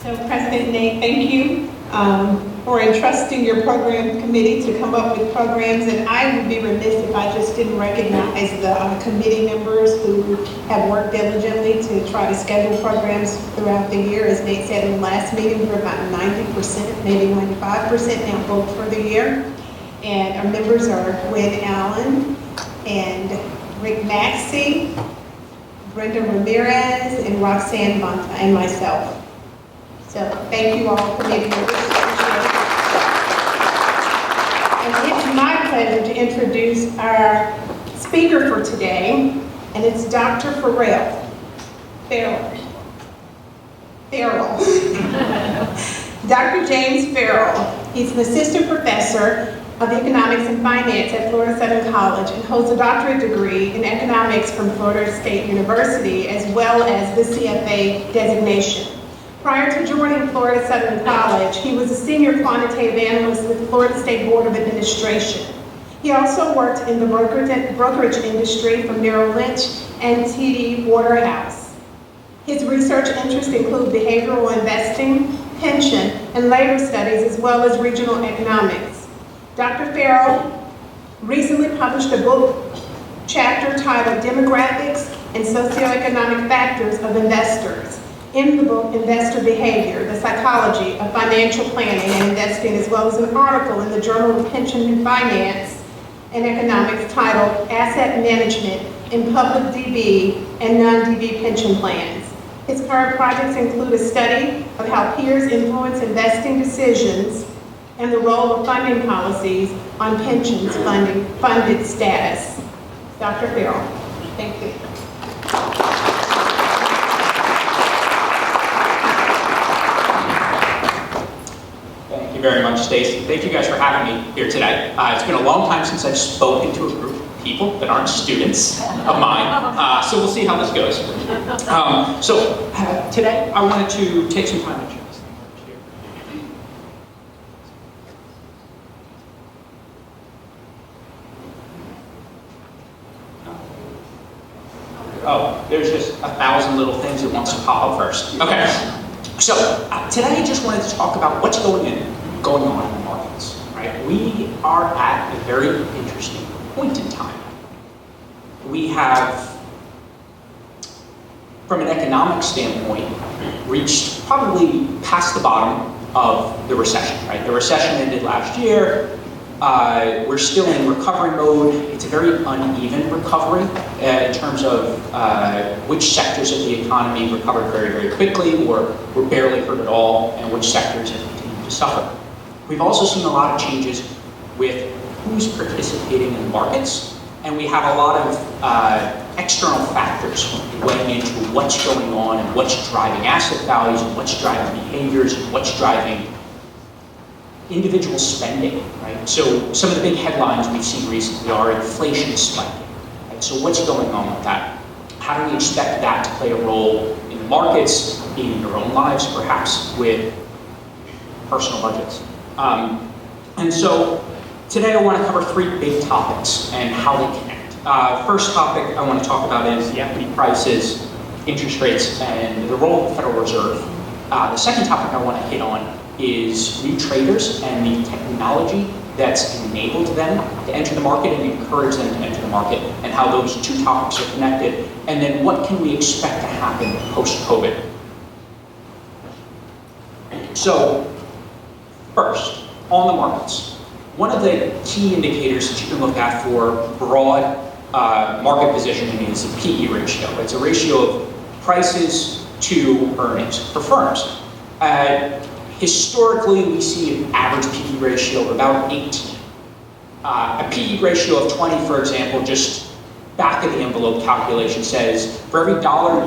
So President Nate, thank you for entrusting your program committee to come up with programs, and I would be remiss if I just didn't recognize the committee members who have worked diligently to try to schedule programs throughout the year. As Nate said in the last meeting, we're about 90%, maybe 95% now booked for the year. And our members are Gwen Allen and Rick Maxey, Brenda Ramirez, and Roxanne Bonta, and myself. So thank you all, committee members. And it's my pleasure to introduce our speaker for today, and it's Dr. Farrell. Dr. James Farrell. He's an assistant professor of economics and finance at Florida Southern College and holds a doctorate degree in economics from Florida State University, as well as the CFA designation. Prior to joining Florida Southern College, he was a senior quantitative analyst with the Florida State Board of Administration. He also worked in the brokerage industry for Merrill Lynch and TD Waterhouse. His research interests include behavioral investing, pension, and labor studies, as well as regional economics. Dr. Farrell recently published a book chapter titled Demographics and Socioeconomic Factors of Investors. In the book, Investor Behavior, the Psychology of Financial Planning and Investing, as well as an article in the Journal of Pension and Finance and Economics titled Asset Management in Public DB and Non-DB Pension Plans. His current projects include a study of how peers influence investing decisions and the role of funding policies on pensions funded status. Dr. Farrell, thank you. Thank you very much, Stacy. Thank you guys for having me here today. It's been a long time since I've spoken to a group of people that aren't students of mine, so we'll see how this goes. Today I wanted to take some time to share this thing here. Oh, there's just 1,000 little things that wants to pop up first. Okay. So today I just wanted to talk about what's going on in the markets, right? We are at a very interesting point in time. We have, from an economic standpoint, reached probably past the bottom of the recession, right? The recession ended last year. We're still in recovery mode. It's a very uneven recovery in terms of which sectors of the economy recovered very, very quickly or were barely hurt at all, and which sectors have continued to suffer. We've also seen a lot of changes with who's participating in the markets, and we have a lot of external factors weighing into what's going on and what's driving asset values and what's driving behaviors and what's driving individual spending, right? So some of the big headlines we've seen recently are inflation spiking, right? So what's going on with that? How do we expect that to play a role in the markets, in your own lives, perhaps with personal budgets? And so today I want to cover three big topics and how they connect. First topic I want to talk about is the equity prices, interest rates, and the role of the Federal Reserve. The second topic I want to hit on is new traders and the technology that's enabled them to enter the market and encourage them to enter the market, and how those two topics are connected, and then what can we expect to happen post-COVID. So, first, on the markets. One of the key indicators that you can look at for broad market positioning is the PE ratio. It's a ratio of prices to earnings for firms. Historically, we see an average PE ratio of about 18. A PE ratio of 20, for example, just back of the envelope calculation says for every dollar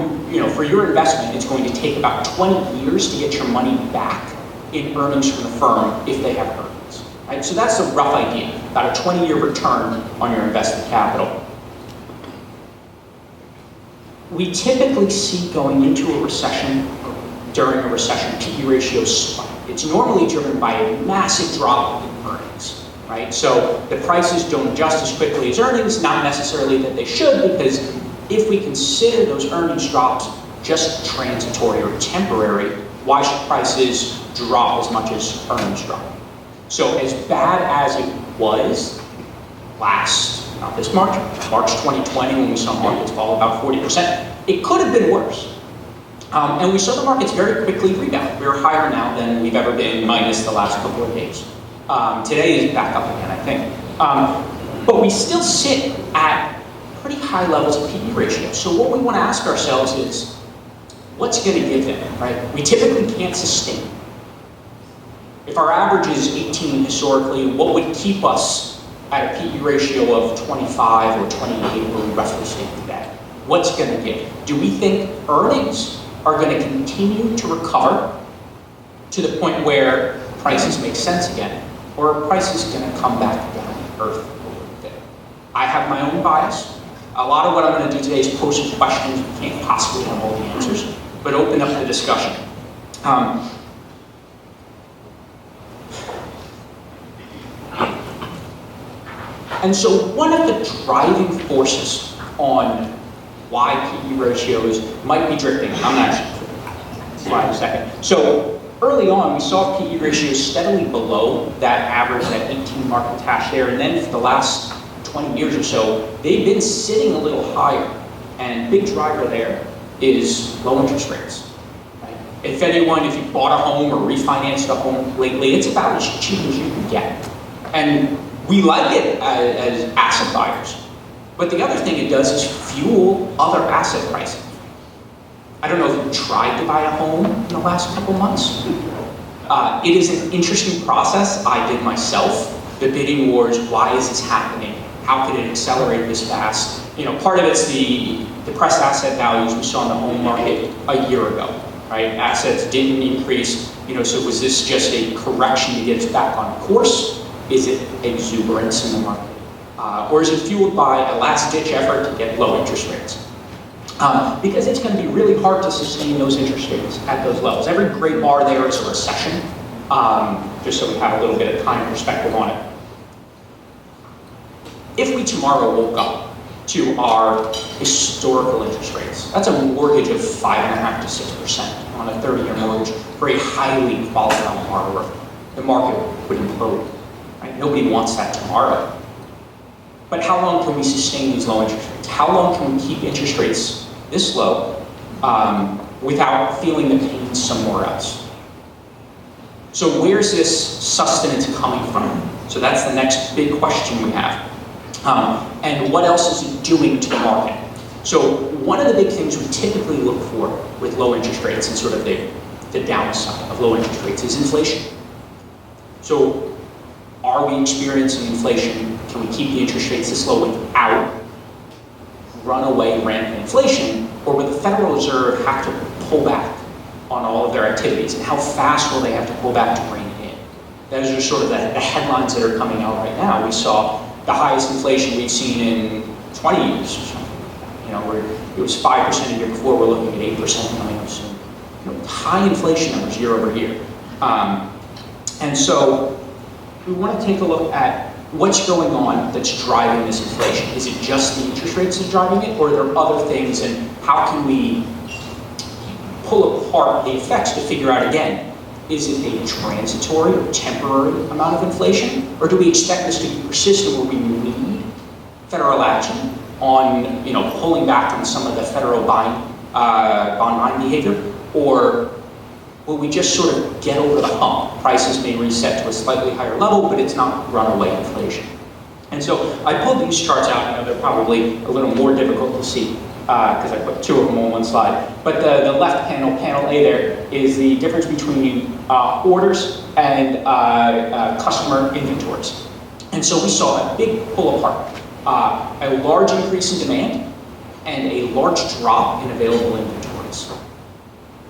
for your investment, it's going to take about 20 years to get your money back in earnings from the firm if they have earnings. Right? So that's a rough idea, about a 20-year return on your invested capital. We typically see going into a recession, during a recession, PE ratios spike. It's normally driven by a massive drop in earnings, right? So the prices don't adjust as quickly as earnings, not necessarily that they should, because if we consider those earnings drops just transitory or temporary, why should prices drop as much as earnings drop? So as bad as it was not this March 2020, when we saw markets fall about 40%, it could have been worse. And we saw the markets very quickly rebound. We're higher now than we've ever been, minus the last couple of days. Today is back up again, I think. But we still sit at pretty high levels of PE ratio. So what we want to ask ourselves is, what's going to give them, right? We typically can't sustain. If our average is 18 historically, what would keep us at a PE ratio of 25 or 28 where we roughly stand today? What's going to give? Do we think earnings are going to continue to recover to the point where prices make sense again? Or are prices going to come back down to earth a little bit? I have my own bias. A lot of what I'm going to do today is pose some questions. We can't possibly have all the answers, but open up the discussion. And so one of the driving forces on why PE ratios might be drifting, I'm not sure, slide a second. So early on, we saw PE ratios steadily below that average, that 18 market hash there, and then for the last 20 years or so, they've been sitting a little higher. And big driver there is low interest rates. Right? If you bought a home or refinanced a home lately, it's about as cheap as you can get. And we like it as asset buyers. But the other thing it does is fuel other asset pricing. I don't know if you tried to buy a home in the last couple months. It is an interesting process. I did myself. The bidding wars, why is this happening? How could it accelerate this fast? Part of it's the depressed asset values we saw in the home market a year ago, right? Assets didn't increase, so was this just a correction to get us back on course? Is it exuberance in the market? Or is it fueled by a last-ditch effort to get low interest rates? Because it's going to be really hard to sustain those interest rates at those levels. Every gray bar there is a recession, just so we have a little bit of time perspective on it. If we tomorrow woke up to our historical interest rates, that's a mortgage of 5.5% to 6% on a 30-year mortgage for a highly qualified borrower. The market would implode. Right? Nobody wants that tomorrow. But how long can we sustain these low interest rates? How long can we keep interest rates this low without feeling the pain somewhere else? So where's this sustenance coming from? So that's the next big question we have. And what else is it doing to the market? So one of the big things we typically look for with low interest rates and sort of the downside of low interest rates is inflation. So are we experiencing inflation? Can we keep the interest rates this low without runaway rampant inflation? Or will the Federal Reserve have to pull back on all of their activities? And how fast will they have to pull back to rein it in? Those are sort of the headlines that are coming out right now. We saw the highest inflation we've seen in 20 years or something. It was 5% a year before, we're looking at 8% coming up soon. High inflation numbers year over year. And so we want to take a look at what's going on that's driving this inflation. Is it just the interest rates that's driving it, or are there other things, and how can we pull apart the effects to figure out, again, is it a transitory or temporary amount of inflation, or do we expect this to be persistent where we need federal action on pulling back on some of the federal bond buying behavior, or will we just sort of get over the hump? Prices may reset to a slightly higher level, but it's not runaway inflation. And so I pulled these charts out. I know they're probably a little more difficult to see because I put two of them on one slide. But the left panel, panel A there, is the difference between orders and customer inventories. And so we saw a big pull apart, a large increase in demand and a large drop in available inventories.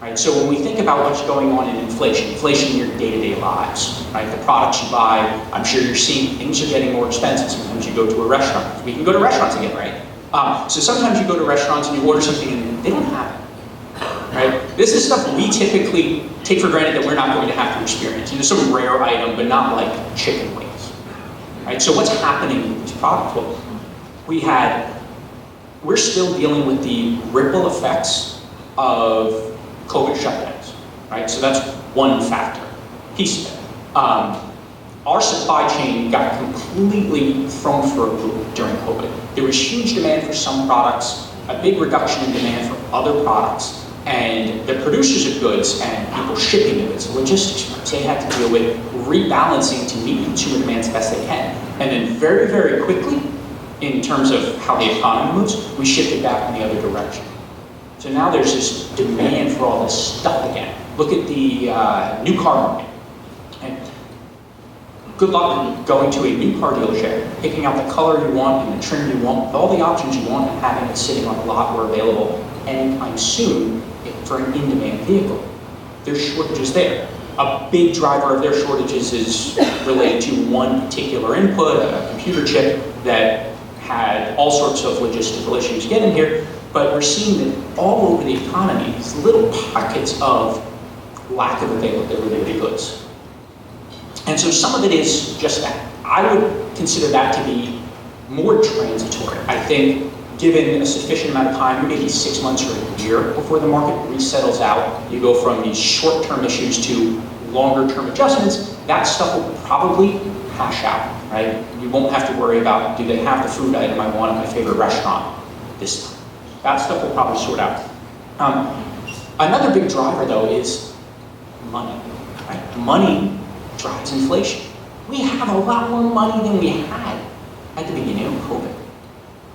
Right? So when we think about what's going on in inflation in your day-to-day lives, right? The products you buy, I'm sure you're seeing things are getting more expensive. Sometimes you go to a restaurant. We can go to restaurants again, right? So sometimes you go to restaurants and you order something and they don't have it, right? This is stuff we typically take for granted that we're not going to have to experience. Some rare item, but not like chicken wings, right? So what's happening with these products? Well, we're still dealing with the ripple effects of COVID shutdowns. right? So that's one factor, piece of it. Our supply chain got completely thrown for a loop during COVID. There was huge demand for some products, a big reduction in demand for other products, and the producers of goods and people shipping the goods, logistics firms, they had to deal with rebalancing to meet consumer demands best they can. And then very, very quickly, in terms of how the economy moves, we shifted back in the other direction. So now there's this demand for all this stuff again. Look at the new car market. And good luck going to a new car dealership, picking out the color you want and the trim you want, with all the options you want, and having it sitting on a lot or available anytime soon for an in-demand vehicle. There's shortages there. A big driver of their shortages is related to one particular input, a computer chip that had all sorts of logistical issues getting here, but we're seeing that all over the economy, these little pockets of lack of availability of goods. And so some of it is just that. I would consider that to be more transitory. I think given a sufficient amount of time, maybe 6 months or a year before the market resettles out, you go from these short-term issues to longer-term adjustments, that stuff will probably hash out, right? You won't have to worry about, do they have the food item I want at my favorite restaurant this time? That stuff will probably sort out. Another big driver, though, is money, right? Money drives inflation. We have a lot more money than we had at the beginning of COVID.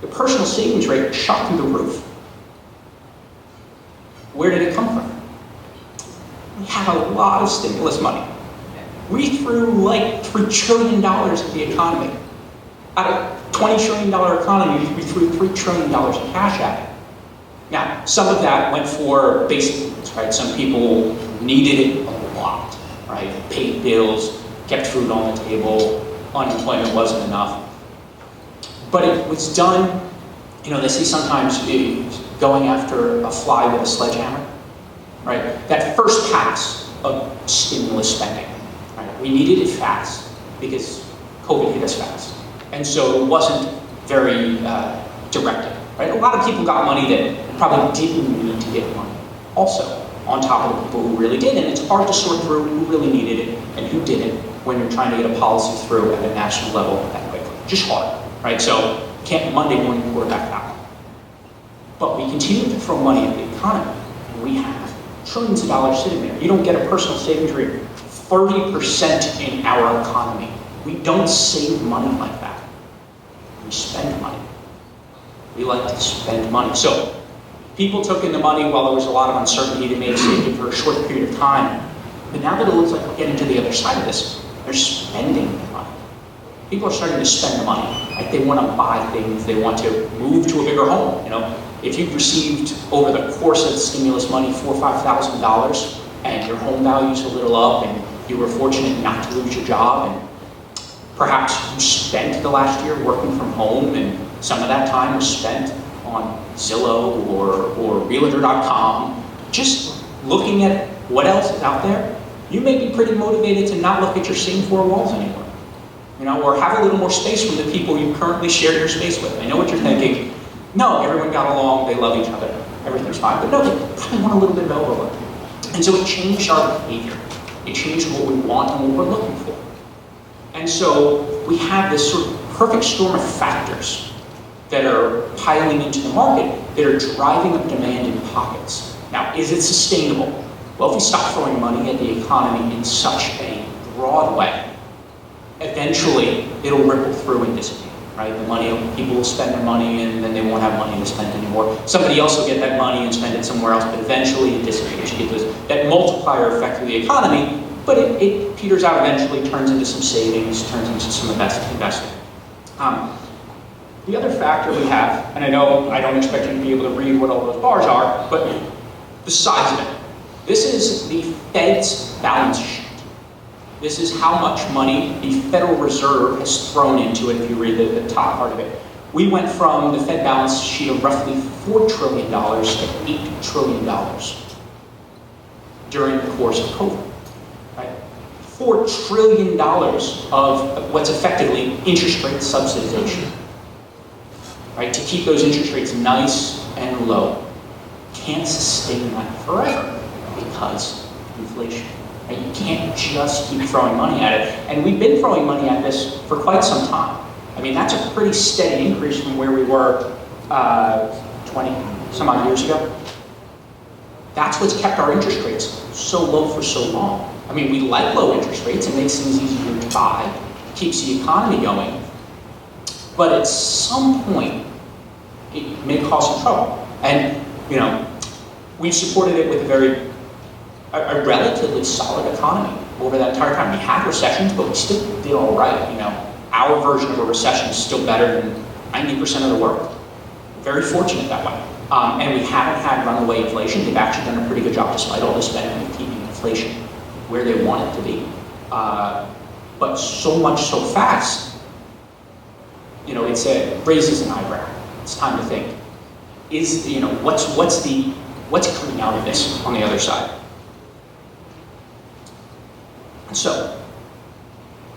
The personal savings rate shot through the roof. Where did it come from? We have a lot of stimulus money. We threw like $3 trillion at the economy. Out of a $20 trillion economy, we threw $3 trillion in cash at it. Now, some of that went for basic needs, right? Some people needed it a lot, right? Paid bills, kept food on the table, unemployment wasn't enough. But it was done, they say sometimes going after a fly with a sledgehammer, right? That first pass of stimulus spending, right? We needed it fast because COVID hit us fast. And so it wasn't very directed, right? A lot of people got money that probably didn't need to get money also, on top of the people who really did. And it's hard to sort through who really needed it and who didn't when you're trying to get a policy through at a national level that quickly. Just hard, right? So can't Monday morning quarterback that one. But we continue to throw money at the economy. And we have trillions of dollars sitting there. You don't get a personal savings rate 30% in our economy. We don't save money like that. We spend money. We like to spend money. So people took in the money while there was a lot of uncertainty. They may have saved it for a short period of time. But now that it looks like we're getting to the other side of this, they're spending the money. People are starting to spend the money. Like they want to buy things. They want to move to a bigger home. If you've received over the course of the stimulus money $4,000 or $5,000 and your home value's a little up and you were fortunate not to lose your job and perhaps you spent the last year working from home and some of that time was spent on Zillow or Realtor.com, just looking at what else is out there, you may be pretty motivated to not look at your same four walls anymore. Or have a little more space from the people you currently share your space with. I know what you're thinking. No, everyone got along, they love each other, everything's fine. But no, they probably want a little bit of overload. And so it changed our behavior. It changed what we want and what we're looking for. And so we have this sort of perfect storm of factors that are piling into the market that are driving up demand in pockets. Now, is it sustainable? Well, if we stop throwing money at the economy in such a broad way, eventually it'll ripple through and dissipate, right? People will spend their money and then they won't have money to spend anymore. Somebody else will get that money and spend it somewhere else, but eventually it dissipates. You get that multiplier effect of the economy, but it peters out eventually, turns into some savings, turns into some investing. The other factor we have, and I know I don't expect you to be able to read what all those bars are, but the size of it. This is the Fed's balance sheet. This is how much money the Federal Reserve has thrown into it, if you read the top part of it. We went from the Fed balance sheet of roughly $4 trillion to $8 trillion during the course of COVID. Right? $4 trillion of what's effectively interest rate subsidization. Right? To keep those interest rates nice and low. Can't sustain that forever because inflation. And you can't just keep throwing money at it. And we've been throwing money at this for quite some time. I mean, that's a pretty steady increase from where we were 20 some odd years ago. That's what's kept our interest rates so low for so long. I mean, we like low interest rates. It makes things easier to buy, keeps the economy going. But at some point, it may cause some trouble. And, you know, we've supported it with a relatively solid economy over that entire time. We had recessions, but we still did all right. You know, our version of a recession is still better than 90% of the world. Very fortunate that way. And we haven't had runaway inflation. They've actually done a pretty good job, despite all the spending, of keeping inflation where they want it to be. But so much so fast, you know, it raises an eyebrow. It's time to think: you know, what's coming out of this on the other side? So,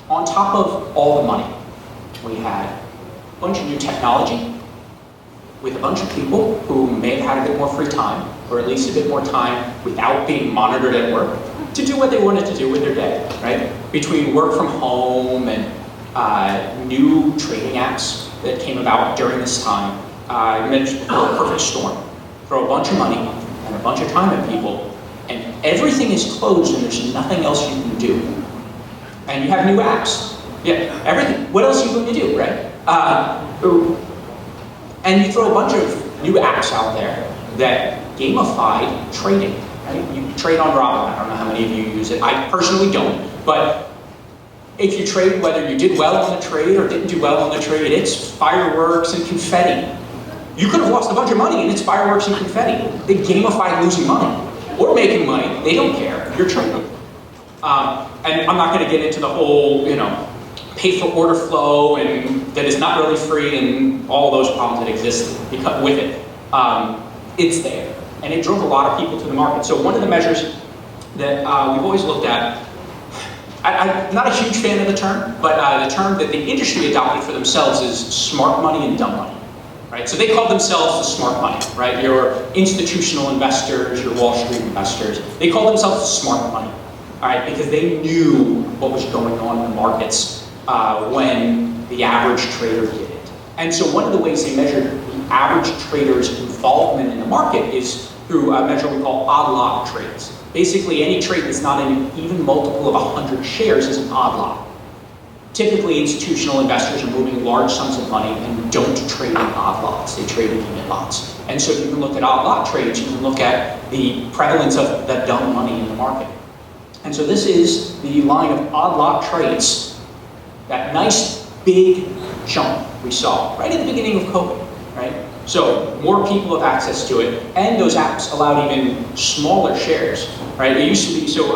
on top of all the money, we had a bunch of new technology with a bunch of people who may have had a bit more free time, or at least a bit more time without being monitored at work, to do what they wanted to do with their day, right? Between work from home and new trading apps that came about during this time, I mentioned before, a perfect storm. Throw a bunch of money and a bunch of time at people, and everything is closed and there's nothing else you can do. And you have new apps. Yeah, everything. What else are you going to do, right? And you throw a bunch of new apps out there that gamify trading. Right? You trade on Robinhood. I don't know how many of you use it. I personally don't. But if you trade, whether you did well on the trade or didn't do well on the trade, it's fireworks and confetti. You could have lost a bunch of money and it's fireworks and confetti. They gamify losing money or making money. They don't care. You're trading. And I'm not going to get into the whole, you know, pay for order flow and that is not really free and all those problems that exist with it. It's there. And it drove a lot of people to the market. So one of the measures that we've always looked at, I'm not a huge fan of the term, but the term that the industry adopted for themselves is smart money and dumb money. Right? So they call themselves the smart money, right? Your institutional investors, your Wall Street investors, they call themselves the smart money, all right? Because they knew what was going on in the markets when the average trader did it. And so one of the ways they measured the average trader's involvement in the market is through a measure we call odd lot trades. Basically, any trade that's not an even multiple of 100 shares is an odd lot. Typically, institutional investors are moving large sums of money and don't trade in odd lots. They trade in unit lots. And so you can look at odd lot trades, you can look at the prevalence of the dumb money in the market. And so this is the line of odd lot trades, that nice big jump we saw right at the beginning of COVID, right? So more people have access to it, and those apps allowed even smaller shares, right? It used to be, so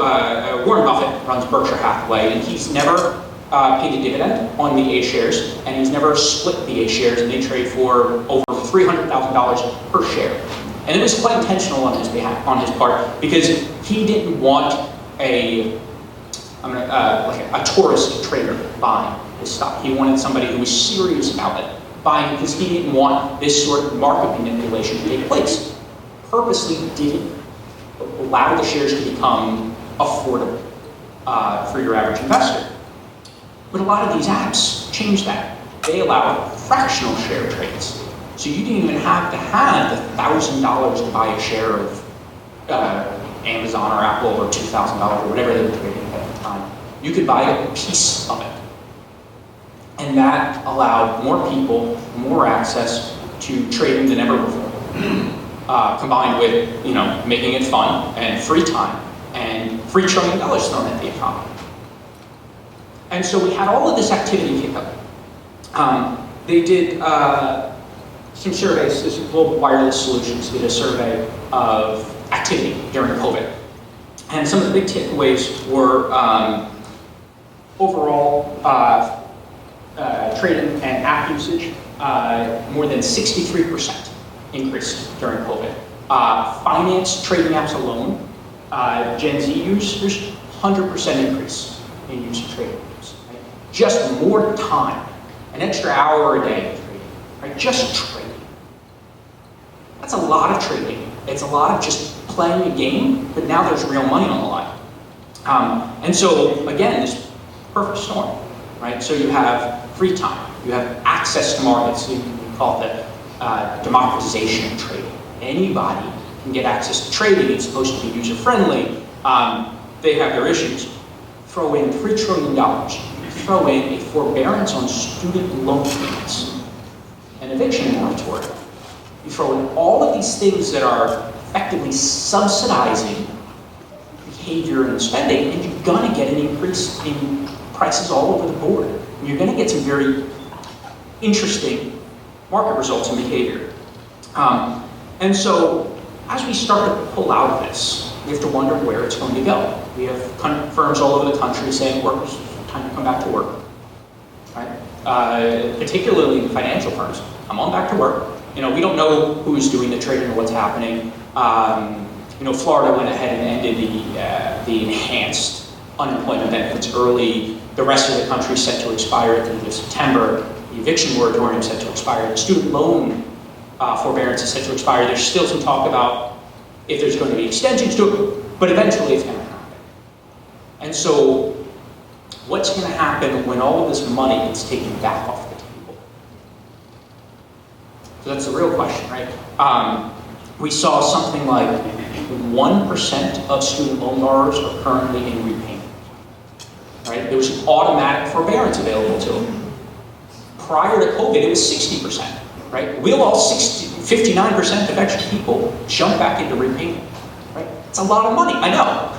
Warren Buffett runs Berkshire Hathaway, and he's never paid a dividend on the A shares, and he's never split the A shares, and they trade for over $300,000 per share. And it was quite intentional on his behalf, on his part, because he didn't want a tourist trader buying his stock. He wanted somebody who was serious about it buying, because he didn't want this sort of market manipulation to take place. Purposely didn't allow the shares to become affordable for your average investor. But a lot of these apps changed that. They allow fractional share trades. So you didn't even have to have the $1,000 to buy a share of Amazon or Apple, or $2,000 or whatever they were trading at the time. You could buy a piece of it. And that allowed more people more access to trading than ever before. Combined with, you know, making it fun and free time and $3 trillion thrown at the economy. And so we had all of this activity kick up. They did some surveys. This is Global Wireless Solutions did a survey of activity during COVID. And some of the big takeaways were overall trading and app usage, more than 63% increased during COVID. Finance trading apps alone, Gen Z users, 100% increase in use of trading apps. Right? Just more time, an extra hour a day of trading, right? Just trading. That's a lot of trading. It's a lot of just playing a game, but now there's real money on the line. And so, again, this perfect storm, right? So you have free time, you have access to markets, you can call it the democratization of trading. Anybody can get access to trading, it's supposed to be user-friendly. They have their issues. Throw in $3 trillion, throw in a forbearance on student loan payments, an eviction moratorium. You throw in all of these things that are effectively subsidizing behavior and spending, and you're gonna get an increase in prices all over the board. And you're gonna get some very interesting market results and behavior. And so, as we start to pull out of this, we have to wonder where it's going to go. We have firms all over the country saying, workers, time to come back to work, right? Particularly the financial firms, come on back to work. You know, we don't know who's doing the trading or what's happening. You know, Florida went ahead and ended the enhanced unemployment benefits early. The rest of the country is set to expire at the end of September. The eviction moratorium is set to expire. The student loan forbearance is set to expire. There's still some talk about if there's going to be extensions to it, but eventually it's going to happen. And so, what's going to happen when all of this money gets taken back off the table? So that's the real question, right? We saw something like 1% of student loan borrowers are currently in repayment. Right? There was an automatic forbearance available to them. Prior to COVID, it was 60%. Right? We'll all 59% of extra people jump back into repayment. Right? It's a lot of money, I know.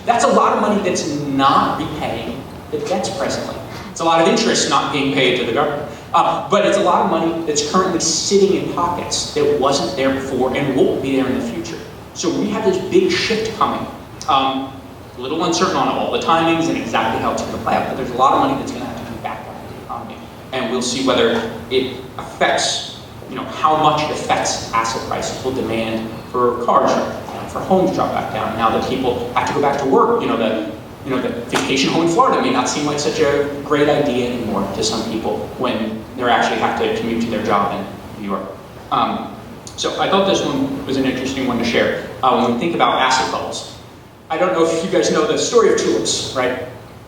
That's a lot of money that's not repaying the debts presently. It's a lot of interest not being paid to the government. But it's a lot of money that's currently sitting in pockets that wasn't there before and won't be there in the future. So we have this big shift coming. A little uncertain on all the timings and exactly how it's going to play out, but there's a lot of money that's going to have to come back into the economy. And we'll see whether it affects, you know, how much it affects asset prices. Will demand for cars drop down, for homes drop back down. Now that people have to go back to work, the vacation home in Florida may not seem like such a great idea anymore to some people when they actually have to commute to their job in New York. So I thought this one was an interesting one to share. When we think about asset bubbles, I don't know if you guys know the story of tulips, right?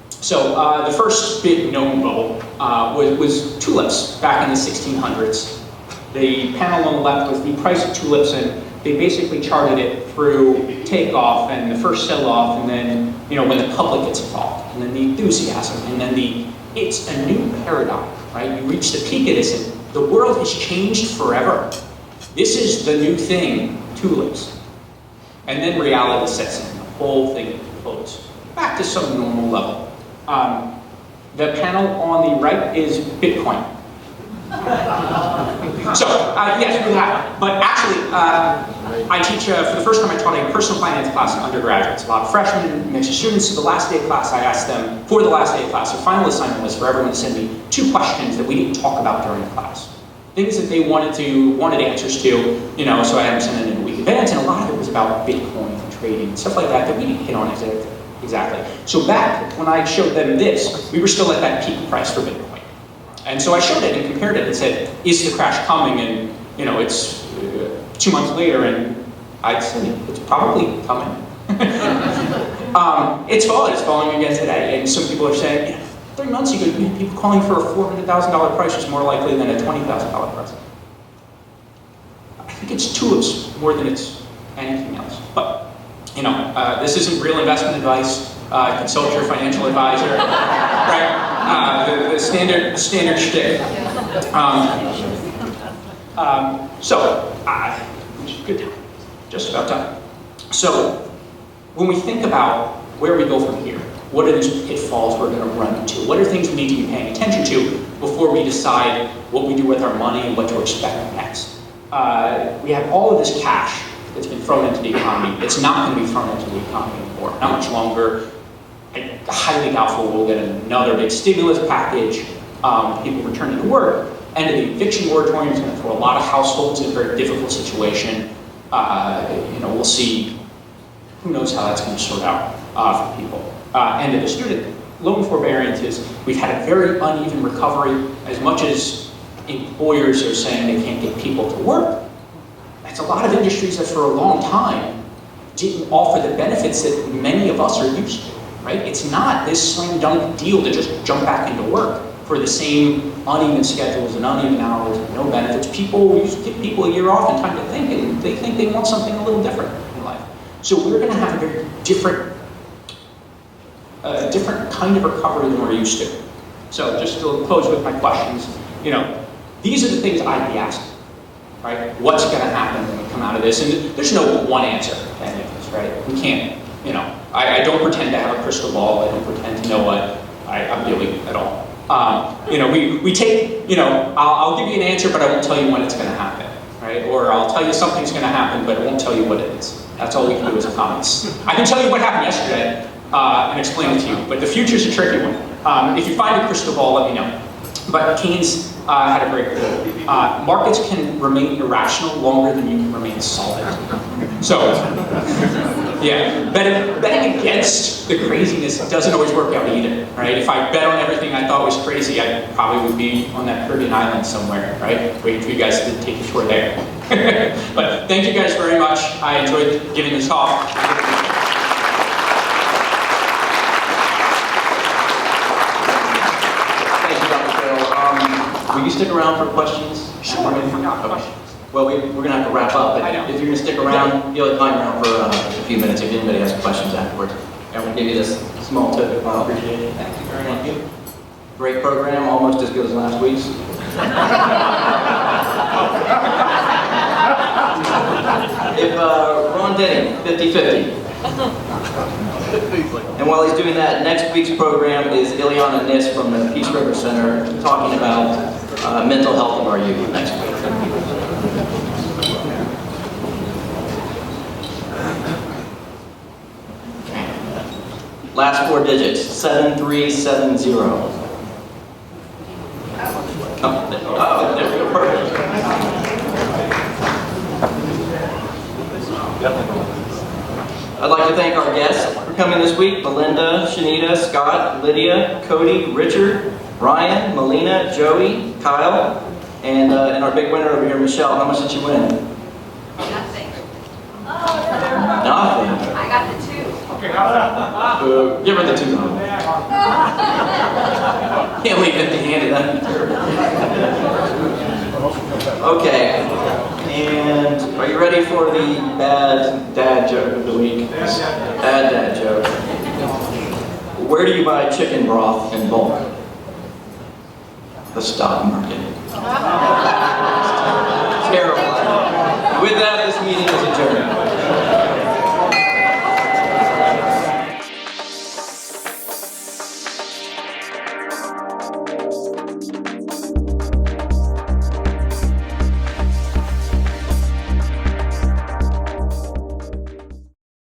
So the first big known bubble was tulips back in the 1600s. The panel on the left was the price of tulips, and they basically charted it through takeoff and the first sell-off, and then, you know, when the public gets involved, and then the enthusiasm, and then it's a new paradigm, right? You reach the peak of this, and the world has changed forever. This is the new thing, tulips. And then reality sets in, the whole thing implodes back to some normal level. The panel on the right is Bitcoin. So, yes, we have. But actually, I teach, for the first time I taught a personal finance class to undergraduates. A lot of freshmen, mixed students. So the last day of class, I asked them, for the last day of class, the final assignment was for everyone to send me 2 questions that we didn't talk about during the class. Things that they wanted answers to, you know, so I had them send it in a week in advance, and a lot of it was about Bitcoin and trading and stuff like that we didn't hit on exactly. So back when I showed them this, we were still at that peak price for Bitcoin. And so I showed it and compared it and said, is the crash coming? And, you know, it's 2 months later, and I'd say it's probably coming. It's falling again today. And some people are saying, you know, 3 months ago, you had people calling for a $400,000 price was more likely than a $20,000 price. I think it's tulips more than it's anything else. But, you know, this isn't real investment advice. Consult your financial advisor, right? The standard shtick. Good time, just about time. So, when we think about where we go from here, what are these pitfalls we're going to run into? What are things we need to be paying attention to before we decide what we do with our money and what to expect next? We have all of this cash that's been thrown into the economy. It's not going to be thrown into the economy anymore. Not much longer. I'm highly doubtful we'll get another big stimulus package, people returning to work. And the eviction moratorium is going to throw a lot of households in a very difficult situation. We'll see. Who knows how that's going to sort out for people. And the student loan forbearances, we've had a very uneven recovery. As much as employers are saying they can't get people to work, that's a lot of industries that for a long time didn't offer the benefits that many of us are used to, right? It's not this slam dunk deal to just jump back into work for the same uneven schedules and uneven hours and no benefits. People usually give people a year off and time to think, and they think they want something a little different in life. So we're going to have a very different kind of recovery than we're used to. So just to close with my questions, these are the things I'd be asking, right? What's going to happen when we come out of this? And there's no one answer to any of this, right? We can't, I don't pretend to have a crystal ball. I don't pretend to know what I'm doing at all. We take, I'll give you an answer, but I won't tell you when it's going to happen, right? Or I'll tell you something's going to happen, but I won't tell you what it is. That's all we can do as economists. I can tell you what happened yesterday and explain it to you, but the future's a tricky one. If you find a crystal ball, let me know. But Keynes had a great quote. Markets can remain irrational longer than you can remain solid. So, yeah, betting against the craziness doesn't always work out either, right? If I bet on everything I thought was crazy, I probably would be on that Caribbean island somewhere, right? Waiting for you guys to take a tour there. But thank you guys very much. I enjoyed giving this talk. Will you stick around for questions? Sure. Okay. Well, we're going to have to wrap up, but if you're going to stick around, you'll hang around for a few minutes if anybody has questions afterwards. And we'll give you this small tip. I appreciate it. Thank you very much. Great program, almost as good as last week's. If Ron Denny, 50-50. And while he's doing that, next week's program is Ileana Nis from the Peace River Center talking about mental health of our youth next week. Last 4 digits, 7370. Oh, there we go, perfect. I'd like to thank our guests for coming this week: Belinda, Shanita, Scott, Lydia, Cody, Richard, Ryan, Melina, Joey, Kyle, and our big winner over here, Michelle. How much did you win? Nothing. Nothing. I got the 2. Give her the 2. Can't leave empty-handed. That'd be terrible. Okay. And are you ready for the bad dad joke of the week? Bad dad joke. Where do you buy chicken broth in bulk? The stock market. Terrible. With that, this meeting is adjourned.